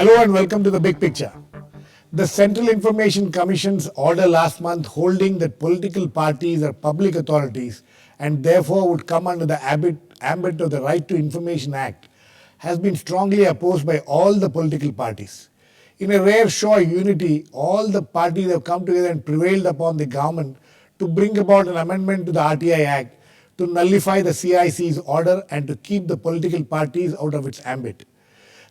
Hello and welcome to the big picture. The Central Information Commission's order last month holding that political parties are public authorities and therefore would come under the ambit of the Right to Information Act has been strongly opposed by all the political parties. In a rare show of unity, all the parties have come together and prevailed upon the government to bring about an amendment to the RTI Act to nullify the CIC's order and to keep the political parties out of its ambit.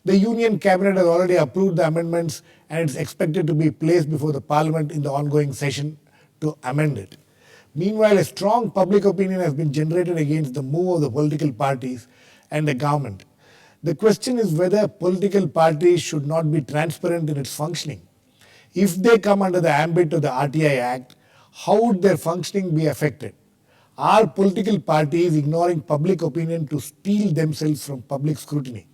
The Union Cabinet has already approved the amendments and it's expected to be placed before the Parliament in the ongoing session to amend it. Meanwhile, a strong public opinion has been generated against the move of the political parties and the government. The question is whether political parties should not be transparent in its functioning. If they come under the ambit of the RTI Act, how would their functioning be affected? Are political parties ignoring public opinion to steal themselves from public scrutiny?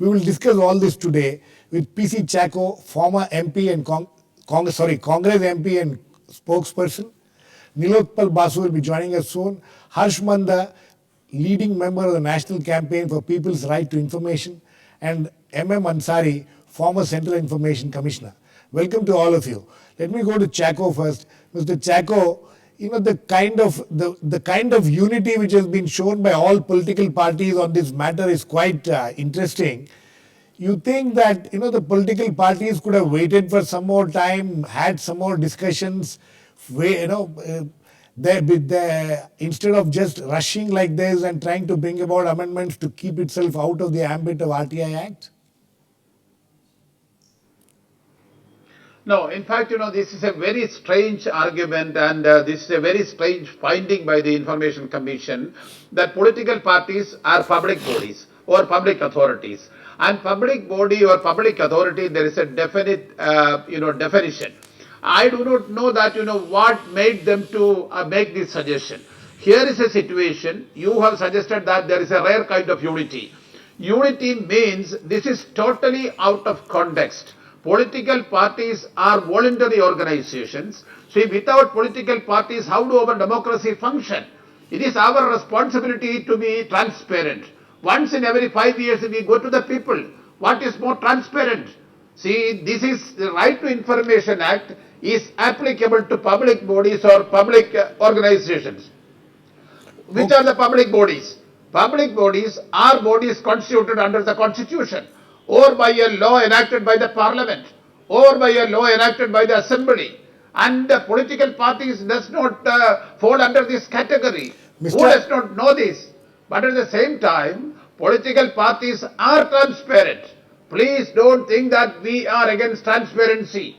We will discuss all this today with PC Chacko, former MP and Congress MP and spokesperson. Nilotpal Basu will be joining us soon. Harsh Mander, leading member of the National Campaign for People's Right to Information, and Ansari, former Central Information Commissioner. Welcome to all of you. Let me go to Chacko first. Mr. Chacko, the kind of unity which has been shown by all political parties on this matter is quite interesting. You think that the political parties could have waited for some more time, had some more discussions, instead of just rushing like this and trying to bring about amendments to keep itself out of the ambit of RTI Act? No, in fact, this is a very strange argument and this is a very strange finding by the Information Commission that political parties are public bodies or public authorities. And public body or public authority, there is a definite, definition. I do not know that, what made them to make this suggestion. Here is a situation, you have suggested that there is a rare kind of unity. Unity means this is totally out of context. Political parties are voluntary organizations. See, without political parties, how do our democracy function? It is our responsibility to be transparent. Once in every 5 years, we go to the people. What is more transparent? See, this is the Right to Information Act is applicable to public bodies or public organizations. Which are the public bodies? Public bodies are bodies constituted under the Constitution, or by a law enacted by the Parliament, or by a law enacted by the Assembly. And the political parties does not fall under this category. Who does not know this? But at the same time, political parties are transparent. Please don't think that we are against transparency.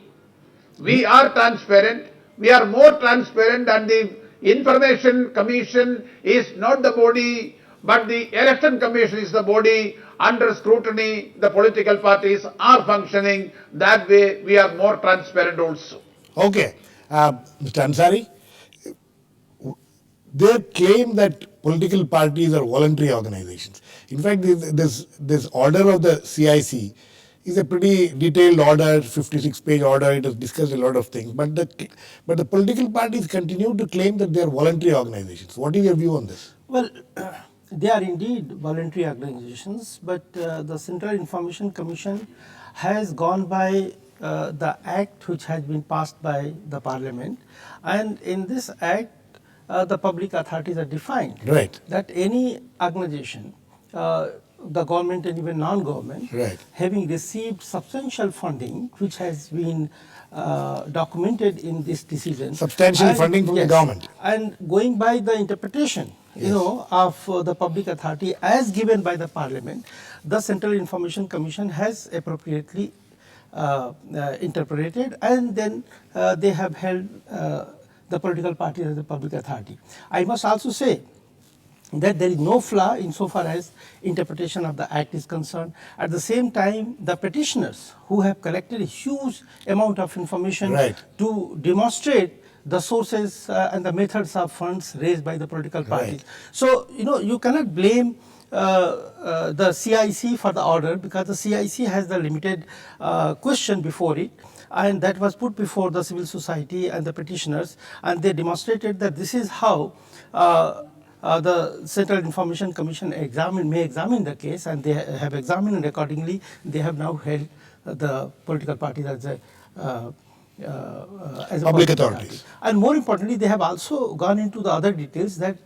We are transparent. We are more transparent, and the Information Commission is not the body, but the Election Commission is the body. Under scrutiny, the political parties are functioning. That way, we are more transparent also. Okay. Mr. Ansari, they claim that political parties are voluntary organizations. In fact, this order of the CIC is a pretty detailed order, 56-page order. It has discussed a lot of things. But the political parties continue to claim that they are voluntary organizations. What is your view on this? Well, they are indeed voluntary organizations, but the Central Information Commission has gone by the act which has been passed by the Parliament, and in this act the public authorities are defined. Right. That any organization, the government and even non-government, right, having received substantial funding which has been documented in this decision. Substantial funding from the government. And going by the interpretation of the public authority as given by the Parliament, the Central Information Commission has appropriately interpreted, and then they have held the political party as the public authority. I must also say that there is no flaw insofar as interpretation of the Act is concerned. At the same time, the petitioners who have collected a huge amount of information to demonstrate the sources and the methods of funds raised by the political parties. So, you cannot blame the CIC for the order, because the CIC has the limited question before it, and that was put before the civil society and the petitioners, and they demonstrated that this is how the Central Information Commission may examine the case, and they have examined, and accordingly they have now held the political parties as a Public authorities. And more importantly, they have also gone into the other details that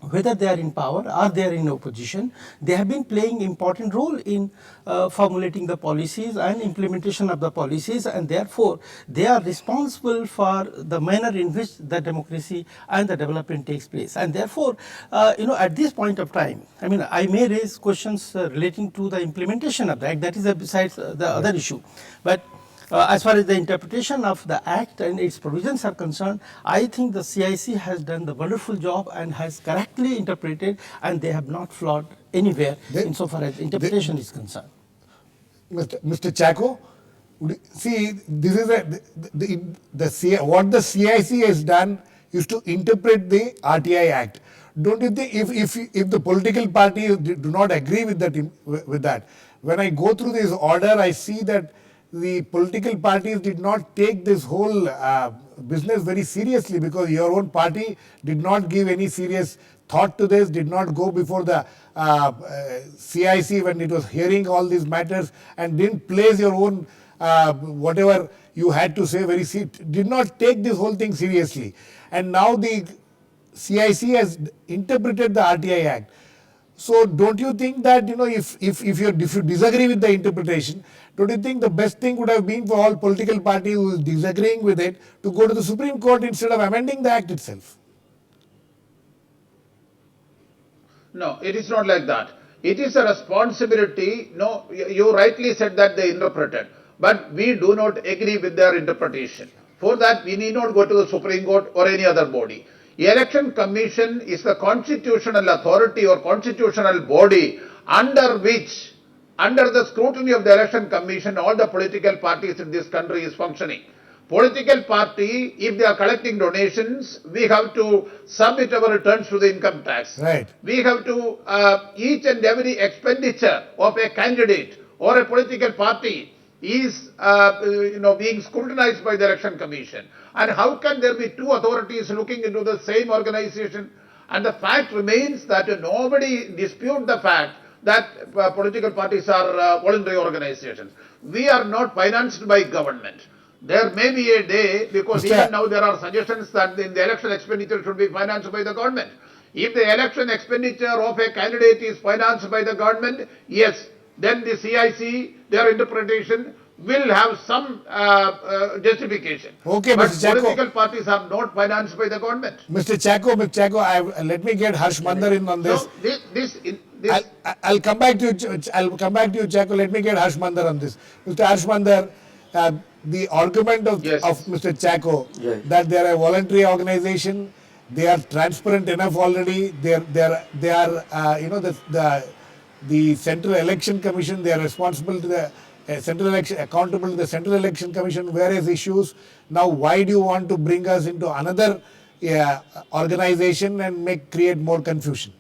whether they are in power or they are in opposition, they have been playing important role in formulating the policies and implementation of the policies, and therefore they are responsible for the manner in which the democracy and the development takes place. And therefore, at this point of time, I mean, I may raise questions relating to the implementation of the act. That is besides the other issue, but as far as the interpretation of the Act and its provisions are concerned, I think the CIC has done the wonderful job and has correctly interpreted, and they have not flawed anywhere insofar as interpretation is concerned. Mr. Chacko, see, this is what the CIC has done is to interpret the RTI Act. Don't you think if the political parties do not agree with that, when I go through this order, I see that the political parties did not take this whole business very seriously, because your own party did not give any serious thought to this, did not go before the CIC when it was hearing all these matters, and didn't place your own whatever you had to say very did not take this whole thing seriously. And now the CIC has interpreted the RTI Act. So don't you think that, if you disagree with the interpretation, don't you think the best thing would have been for all political parties who is disagreeing with it to go to the Supreme Court instead of amending the Act itself? No, it is not like that. It is a responsibility. No, you rightly said that they interpreted, but we do not agree with their interpretation. For that, we need not go to the Supreme Court or any other body. The Election Commission is the constitutional authority or constitutional body under which, under the scrutiny of the Election Commission, all the political parties in this country is functioning. Political party, if they are collecting donations, we have to submit our returns to the income tax. Right. We have to, each and every expenditure of a candidate or a political party is being scrutinized by the Election Commission. And how can there be two authorities looking into the same organization? And the fact remains that nobody disputes the fact that political parties are voluntary organizations. We are not financed by government. There may be a day, because even now there are suggestions that the election expenditure should be financed by the government. If the election expenditure of a candidate is financed by the government, yes, then the CIC, their interpretation will have some justification. Okay, but Mr. Chacko, political parties are not financed by the government. Mr. Chacko, let me get Harsh Mander in on this. No, I'll come back to you. I'll come back to you, Chacko. Let me get Harsh Mander on this. Mr. Harsh Mander, the argument of Mr. Chacko that they are a voluntary organization, they are transparent enough already. They are the Central Election Commission. They are responsible to the accountable to the Central Election Commission, various issues. Now, why do you want to bring us into another organization and create more confusion?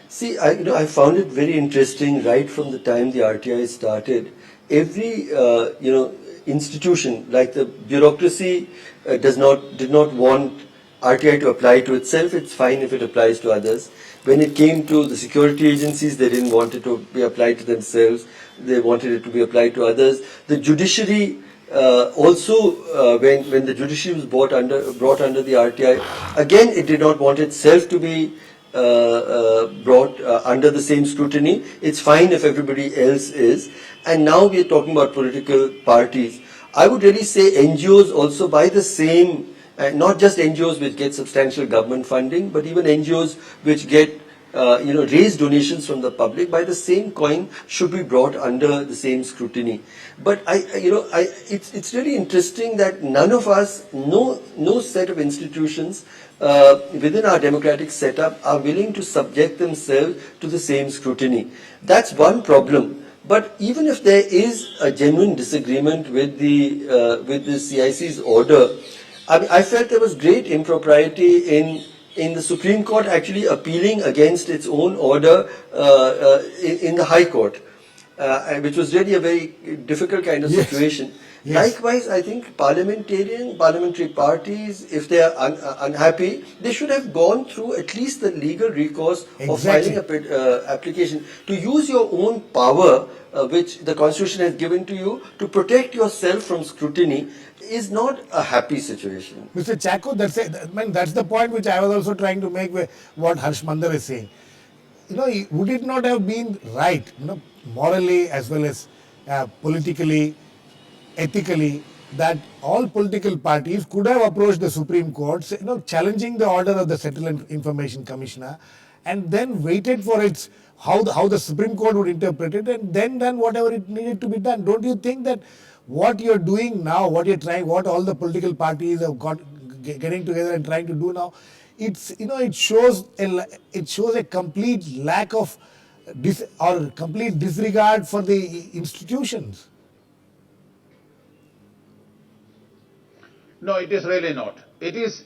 See, I found it very interesting right from the time the RTI started. Every institution, like the bureaucracy, did not want RTI to apply to itself. It's fine if it applies to others. When it came to the security agencies, they didn't want it to be applied to themselves. They wanted it to be applied to others. The judiciary also, when the judiciary was brought under the RTI, again it did not want itself to be brought under the same scrutiny. It's fine if everybody else is. And now we are talking about political parties. I would really say NGOs also by the same. Not just NGOs which get substantial government funding, but even NGOs which get raise donations from the public by the same coin should be brought under the same scrutiny. But it's really interesting that none of us, no set of institutions within our democratic setup are willing to subject themselves to the same scrutiny. That's one problem. But even if there is a genuine disagreement with the CIC's order, I felt there was great impropriety in the Supreme Court actually appealing against its own order in the High Court. which was really a very difficult kind of Yes. situation. Yes. Likewise, I think parliamentary parties, if they are unhappy, they should have gone through at least the legal recourse of Exactly. filing a application to use your own power, which the constitution has given to you, to protect yourself from scrutiny, is not a happy situation. Mr. Chacko, that's the point which I was also trying to make with what Harsh Mander is saying. Would it not have been right, morally as well as politically, ethically, that all political parties could have approached the Supreme Court, challenging the order of the Central Information Commissioner, and then waited for how the Supreme Court would interpret it, and then done whatever it needed to be done. Don't you think that what you're doing now, what all the political parties have getting together and trying to do now, it shows a complete lack of complete disregard for the institutions. No, it is really not. It is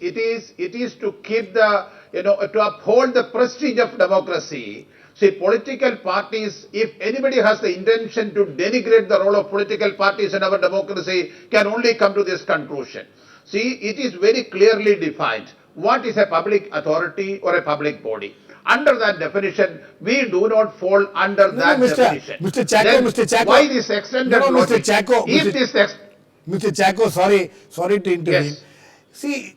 to keep to uphold the prestige of democracy. See, political parties, if anybody has the intention to denigrate the role of political parties in our democracy, can only come to this conclusion. See, it is very clearly defined what is a public authority or a public body. Under that definition, we do not fall under that definition. Mr. Chacko, Then Mr. Chacko. why this extended No, Mr. logic? Chacko, If this Mr. Chacko, sorry to intervene. Yes. See,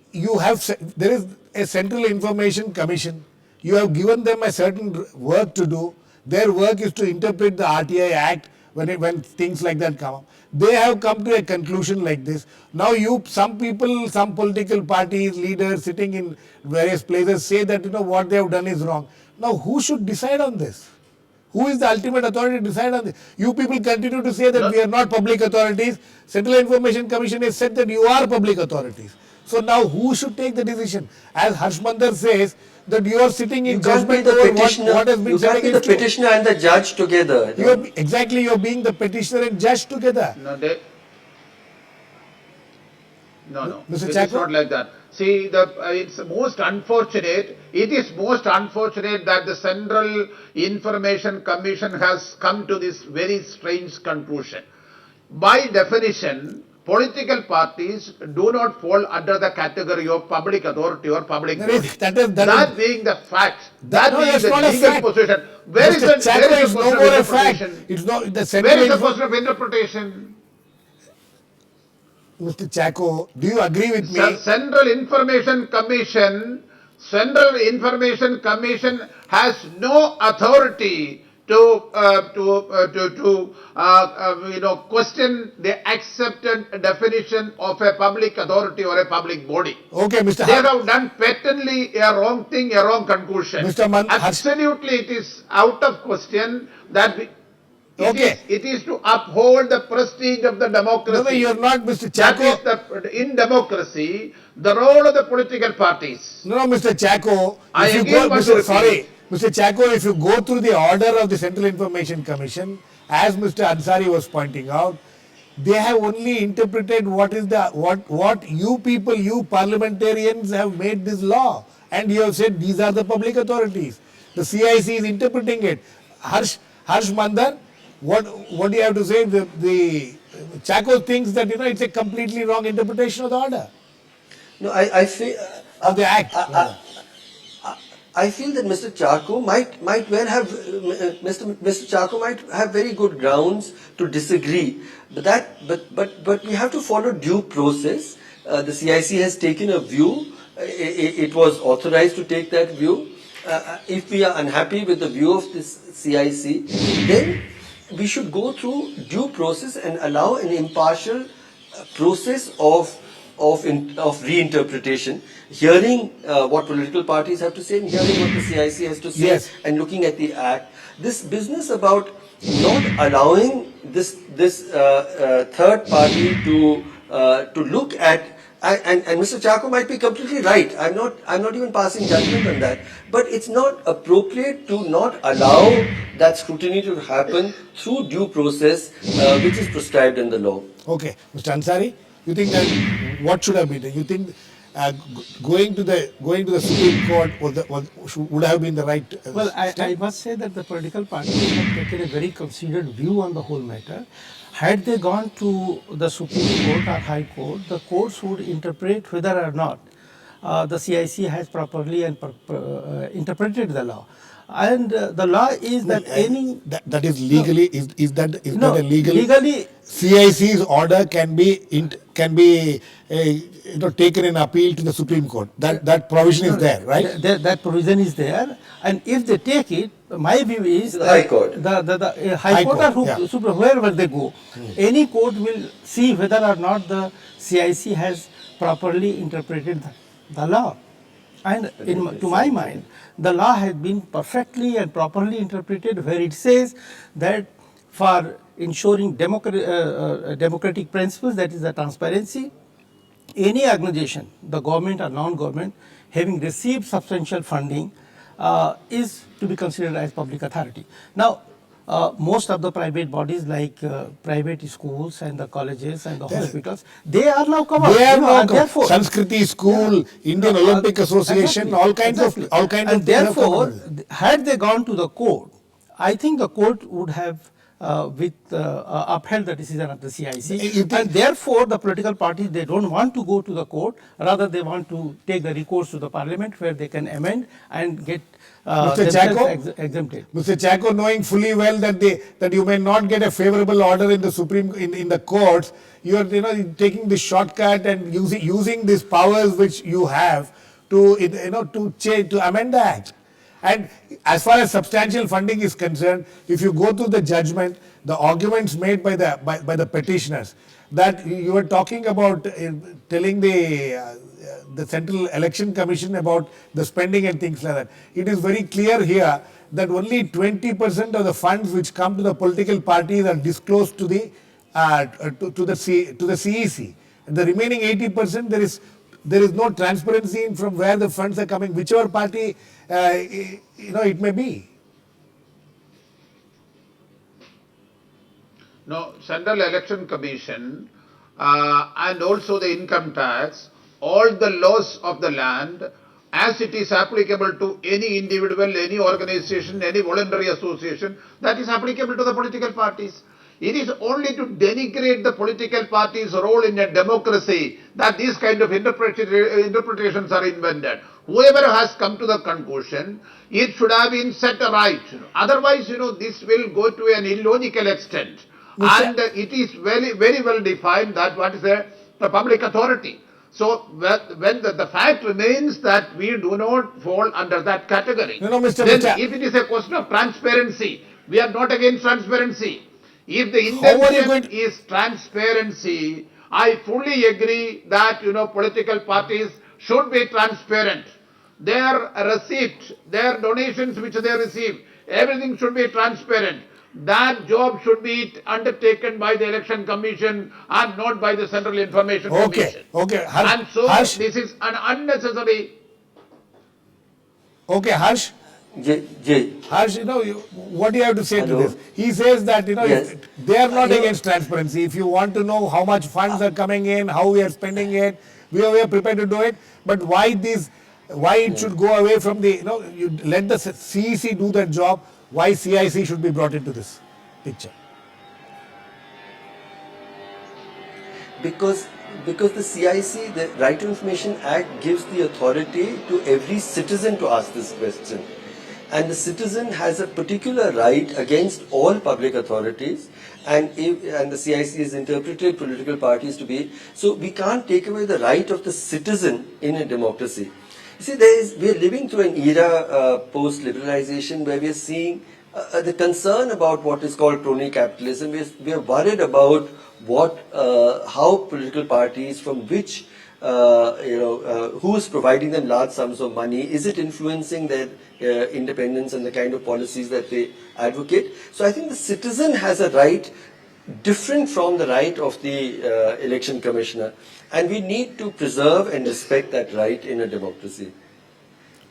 there is a Central Information Commission. You have given them a certain work to do. Their work is to interpret the RTI Act when things like that come up. They have come to a conclusion like this. Now some political parties, leaders sitting in various places say that what they have done is wrong. Now who should decide on this? Who is the ultimate authority to decide on this? You people continue to say that we are not public authorities. Central Information Commission has said that you are public authorities. So now who should take the decision? As Harsh Mander says, that you are sitting in judgment over what has been said against you. You can't be the petitioner and the judge together. You are being the petitioner and judge together. No. Mr. It Chacko? is not like that. See, it's most unfortunate. It is most unfortunate that the Central Information Commission has come to this very strange conclusion. By definition, political parties do not fall under the category of public authority or public body. That being the fact, that being the legal position. Where is the question of interpretation? It's not the Where is the question of interpretation? Mr. Chacko, do you agree with me? Central Information Commission has no authority to question the accepted definition of a public authority or a public body. Okay, Mr. They have done patently a wrong thing, a wrong conclusion. Absolutely, it is out of question that it is to uphold the prestige of the democracy. No, you are not, Mr. Chacko. That is in democracy, the role of the political parties. No, Mr. Chacko. Mr. Chacko, if you go through the order of the Central Information Commission, as Mr. Ansari was pointing out, they have only interpreted what you people, you parliamentarians have made this law, and you have said these are the public authorities. The CIC is interpreting it. Harsh Mander, what do you have to say? The Chacko thinks that it's a completely wrong interpretation of the order. No, I feel of the act. I feel that Mr. Chacko might well have Mr. Chacko might have very good grounds to disagree, but we have to follow due process. The CIC has taken a view. It was authorized to take that view. If we are unhappy with the view of this CIC, then we should go through due process and allow an impartial process of reinterpretation, hearing what political parties have to say and hearing what the CIC has to say, yes, and looking at the act. This business about not allowing this third party to look at, and Mr. Chacko might be completely right. I'm not even passing judgment on that. But it's not appropriate to not allow that scrutiny to happen through due process, which is prescribed in the law. Okay, Mr. Ansari, you think that what should have been done? You think going to the Supreme Court would have been the right Well, I step? must say that the political parties have taken a very considered view on the whole matter. Had they gone to the Supreme Court or High Court, the courts would interpret whether or not the CIC has properly and interpreted the law. And the law is that any That is legally is that no, a legally CIC's order can be taken in appeal to the Supreme Court. That provision is there, right? That provision is there, and if they take it, my view is The High Court. The High Court or yeah. wherever they go, any court will see whether or not the CIC has properly interpreted the law. And to my mind, the law has been perfectly and properly interpreted, where it says that for ensuring democratic principles, that is the transparency, any organization, the government or non-government, having received substantial funding is to be considered as public authority. Now, most of the private bodies like private schools and the colleges and the hospitals, they are now covered. They are now and therefore, Sanskriti School, Indian Olympic Association, all kinds of and things have come therefore, under this. had they gone to the court, I think the court would have upheld the decision of the CIC, and therefore the political parties, they don't want to go to the court, rather they want to take the recourse to the parliament where they can amend and get Mr. Chacko, exempted. Mr. Chacko, knowing fully well that you may not get a favorable order in the Supreme in the courts, you are taking the shortcut and using these powers which you have to amend the act. And as far as substantial funding is concerned, if you go to the judgment, the arguments made by the petitioners, that you were talking about telling the Central Election Commission about the spending and things like that. It is very clear here that only 20% of the funds which come to the political parties are disclosed to the CEC. And the remaining 80%, there is no transparency in from where the funds are coming, whichever party it may be. No, Central Election Commission and also the income tax, all the laws of the land, as it is applicable to any individual, any organization, any voluntary association, that is applicable to the political parties. It is only to denigrate the political party's role in a democracy that these kind of interpretations are invented. Whoever has come to the conclusion, it should have been set right. Otherwise, this will go to an illogical extent. And it is very, very well defined that what is the public authority. So when the fact remains that we do not fall under that category, then if it is a question of transparency, we are not against transparency. If the intention is transparency, I fully agree that political parties should be transparent. Their receipt, their donations which they receive, everything should be transparent. That job should be undertaken by the Election Commission and not by the Central Information Commission. Okay. And so Harsh, this is an unnecessary. Okay, Harsh. Harsh, what do you have to say to this? He says that Yes. they are not against transparency. If you want to know how much funds are coming in, how we are spending it, we are prepared to do it. But why it should go away from the you let the CEC do that job. Why CIC should be brought into this picture? Because the CIC, the Right to Information Act, gives the authority to every citizen to ask this question. And the citizen has a particular right against all public authorities, and the CIC has interpreted political parties to be. So we can't take away the right of the citizen in a democracy. You see, we are living through an era post-liberalization where we are seeing the concern about what is called crony capitalism. We are worried about how political parties, from which, who is providing them large sums of money, is it influencing their independence and the kind of policies that they advocate. So I think the citizen has a right different from the right of the election commissioner. And we need to preserve and respect that right in a democracy.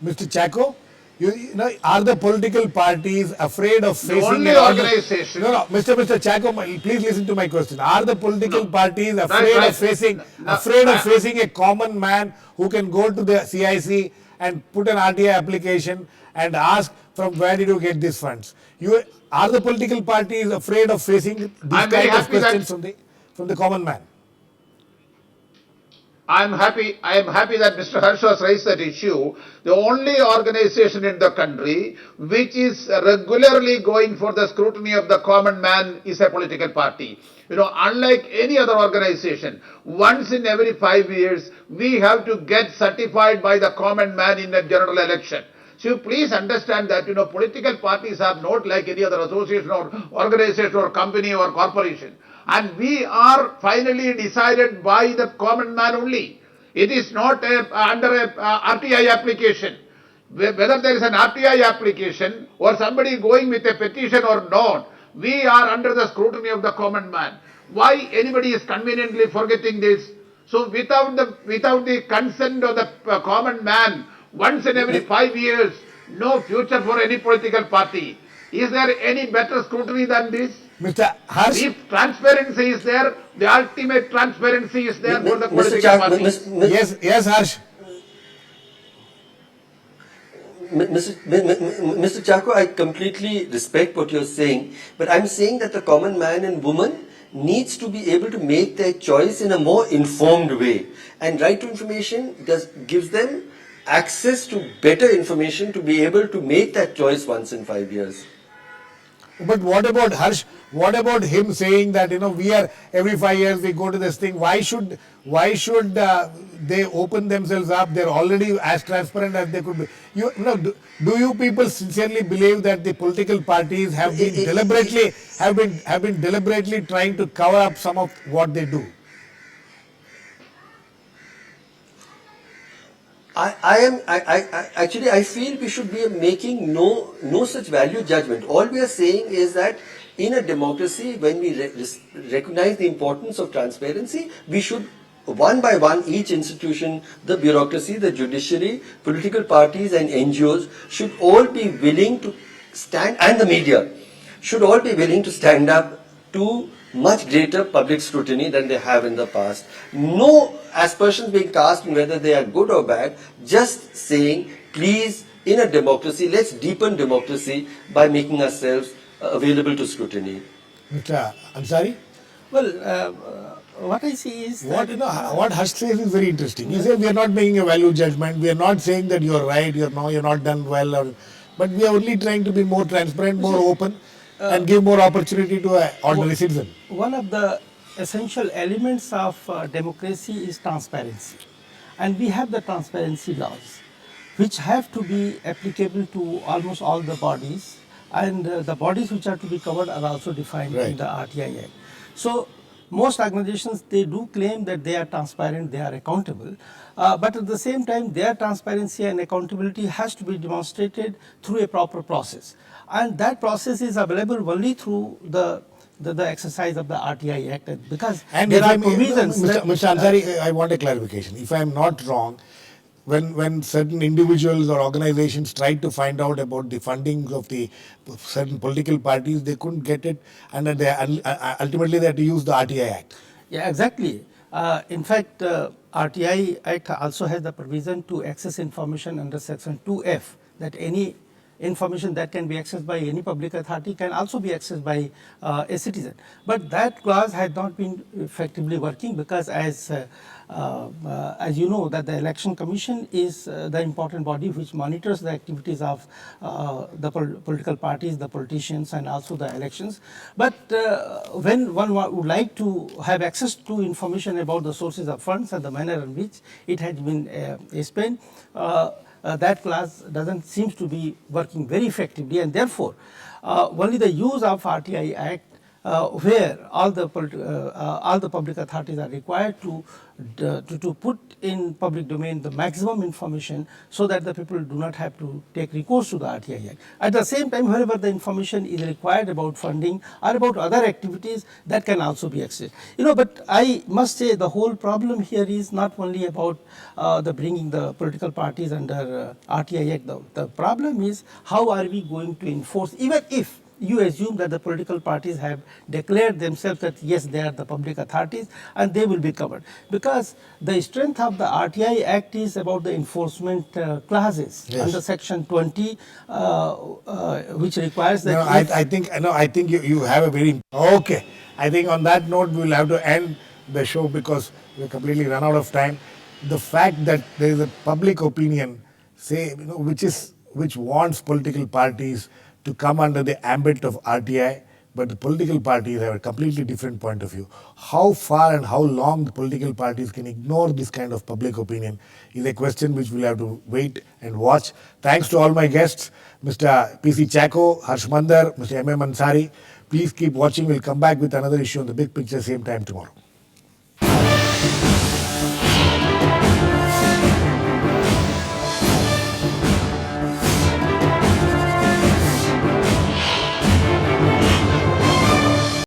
Mr. Chacko, You know, are the political parties afraid of facing only an organization- No, Mr. Chacko, please listen to my question. Are the political parties afraid right. of facing No, afraid of I- facing a common man who can go to the CIC and put an RTI application and ask from where did you get these funds? You are the political parties afraid of facing these I'm very kind of happy that- questions from the common man? I am happy that Mr. Harsh has raised that issue. The only organization in the country which is regularly going for the scrutiny of the common man is a political party. You know, unlike any other organization, once in every 5 years, we have to get certified by the common man in a general election. So you please understand that, you know, political parties are not like any other association or organization or company or corporation. And we are finally decided by the common man only. It is not under a RTI application. Whether there is an RTI application or somebody going with a petition or not, we are under the scrutiny of the common man. Why anybody is conveniently forgetting this? So without the consent of the common man, once in every 5 years, no future for any political party. Is there any better scrutiny than this? Mr. Harsh, If transparency is there, the ultimate transparency is there for the Mr. political Chak, parties. yes, Harsh. Mr. Chacko, I completely respect what you're saying, but I'm saying that the common man and woman needs to be able to make their choice in a more informed way. And right to information gives them access to better information to be able to make that choice once in 5 years. But what about Harsh? What about him saying that, you know, we are every 5 years we go to this thing? Why should they open themselves up? They're already as transparent as they could be. You know, do you people sincerely believe that the political parties have been deliberately trying to cover up some of what they do? I feel we should be making no such value judgment. All we are saying is that in a democracy, when we recognize the importance of transparency, we should one by one, each institution, the bureaucracy, the judiciary, political parties and NGOs should all be willing to stand, and the media should all be willing to stand up to much greater public scrutiny than they have in the past. No aspersions being cast on whether they are good or bad, just saying, please, in a democracy, let's deepen democracy by making ourselves available to scrutiny. Mr. Ansari? Well, what I see is What Harsh says is very interesting. He says we are not making a value judgment. We are not saying that you are right. You're not done well, but we are only trying to be more transparent, more open, and give more opportunity to an ordinary citizen. one of the essential elements of democracy is transparency, and we have the transparency laws, which have to be applicable to almost all the bodies, and the bodies which are to be covered are also defined in Right. the RTI Act. So most organizations, they do claim that they are transparent, they are accountable, but at the same time their transparency and accountability has to be demonstrated through a proper process, and that process is available only through the exercise of the RTI Act, because And there if are I'm, provisions. Mr. Ansari, I want a clarification. If I'm not wrong, when certain individuals or organizations tried to find out about the funding of the certain political parties, they couldn't get it, and ultimately they had to use the RTI Act. Yeah, exactly. In fact, RTI Act also has the provision to access information under Section 2F, that any information that can be accessed by any public authority can also be accessed by a citizen. But that clause had not been effectively working, because as you know, that the Election Commission is the important body which monitors the activities of the political parties, the politicians, and also the elections. But when one would like to have access to information about the sources of funds and the manner in which it has been spent, that clause seems to be working very effectively, and therefore only the use of RTI Act where all the public authorities are required to put in public domain the maximum information so that the people do not have to take recourse to the RTI Act. At the same time, wherever the information is required about funding or about other activities, that can also be accessed. But I must say the whole problem here is not only about the bringing the political parties under RTI Act. The problem is how are we going to enforce, even if you assume that the political parties have declared themselves that yes, they are the public authorities and they will be covered, because the strength of the RTI Act is about the enforcement clauses under section 20, which requires that. I think you have a very okay. I think on that note we will have to end the show because we completely run out of time. The fact that there is a public opinion, which wants political parties to come under the ambit of RTI, but the political parties have a completely different point of view. How far and how long the political parties can ignore this kind of public opinion is a question which we'll have to wait and watch. Thanks to all my guests, Mr. PC Chacko, Harsh Mander, Mr. Ansari. Please keep watching. We'll come back with another issue on The Big Picture same time tomorrow.